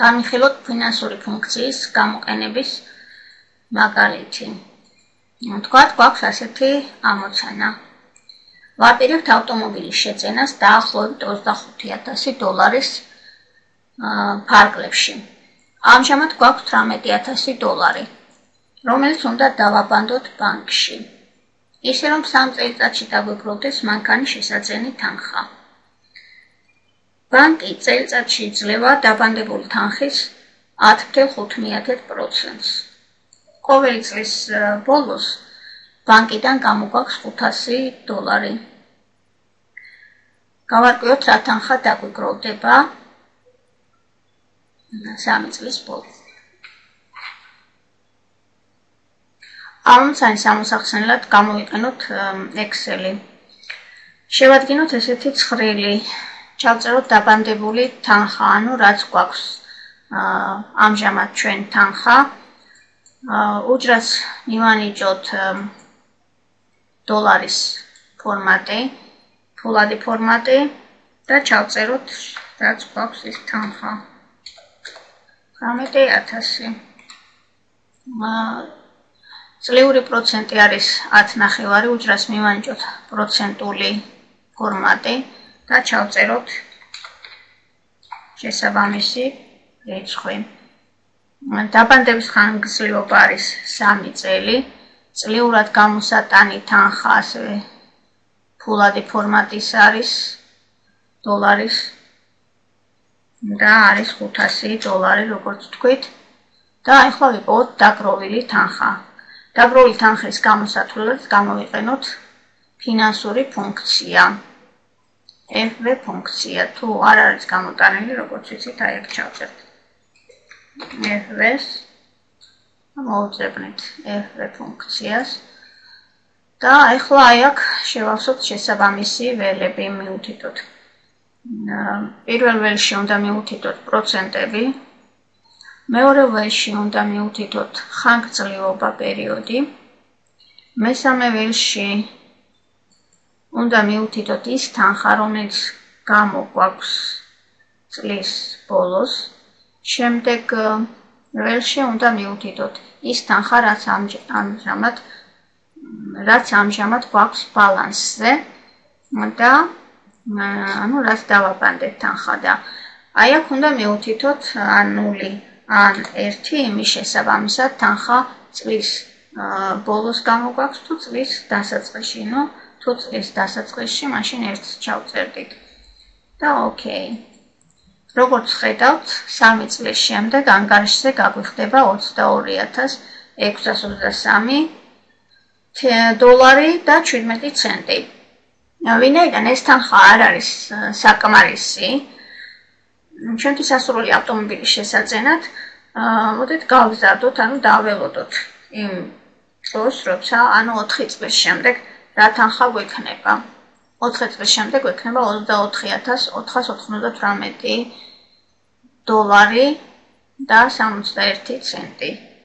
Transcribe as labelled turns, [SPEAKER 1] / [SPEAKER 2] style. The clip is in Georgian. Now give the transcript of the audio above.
[SPEAKER 1] განვიხილოთ ფინანსური ფუნქციის გამოყენების მაგალითი. Თქვათ, გვაქვს ასეთი ამოცანა. ვაპირებთ ავტომობილის შეძენას დაახლოებით $25,000 ფარგლებში. ამჟამად გვაქვს $18,000, რომელიც უნდა დავაბანდოთ ბანკში. ისე რომ 3 წელიწადში დაგვექროვდეს მანქანის შესაძენი თანხა. ბანკი წელიწადში იძლევა დაბანდებული თანხის 10.5%. ყოველი წლის ბოლოს ბანკიდან გამოგვაქვს $500. გავარკვიოთ, რა თანხა დაგვექროვდება 3 წლის ბოლოს. ამოცანის ამოსახსნელად გამოვიყენოთ Excel-ი. შევადგინოთ ესეთი ცხრილი. ჩავწეროთ დაბანდებული თანხა, ანუ რაც გვაქვს ამჟამად ჩვენ თანხა. უჯრას მივანიჭოთ დოლარის ფორმატი, ფულადი ფორმატი და ჩავწეროთ რაც გვაქვს ის თანხა. 18,000. წლიური პროცენტი არის 10.9, უჯრას მივანიჭოთ პროცენტული ფორმატი და ჩავწეროთ შესაბამისი რიცხვი. დაბანდების ხანგრძლივობა არის 3 წელი. წლიურად გამოსატანი თანხა ასევე ფულადი ფორმატის არის დოლარის და არის $500, როგორც თქვით. და ახლა ვიპოვოთ დაგროვილი თანხა. დაგროვილი თანხის გამოსათვლელად გამოვიყენოთ ფინანსური ფუნქცია. FV ფუნქცია. თუ არ არის გამოტანილი, როგორც ვიცით, აი აქ ჩავწერთ. FV-ს მოვუძებნით FV ფუნქციას და ახლა აი აქ შევავსოთ შესაბამისი ველები, მივუთითოთ. პირველ ველში უნდა მივუთითოთ პროცენტები, მეორე ველში უნდა მივუთითოთ ხანგრძლივობა პერიოდი, მესამე ველში უნდა მივუთითოთ ის თანხა, რომელიც გამოგვაქვს წლის ბოლოს. შემდეგ ველში უნდა მივუთითოთ ის თანხა, რაც ამჟამად გვაქვს ბალანსზე და ანუ რაც დავაბანდეთ თანხა და აი აქ უნდა მივუთითოთ ან 0 ან 1 იმის შესაბამისად თანხა წლის ბოლოს გამოგვაქვს თუ წლის დასაწყისში. თუ წლის დასაწყისში, მაშინ 1-ს ჩავწერდით. და ოკეი. როგორც ხედავთ, 3 წლის შემდეგ ანგარიშზე გაგვიხდება $22,623 და 17 ცენტი. ვინაიდან ეს თანხა არ არის საკმარისი, ჩვენთვის ასურველი ავტომობილის შესაძენად, მოდით გავგზავნოთ, ანუ დაველოდოთ იმ წელს, როცა, ანუ 4 წლის შემდეგ რა თანხა გვექნება. 4 წლის შემდეგ გვექნება $24,498 და 71 ცენტი.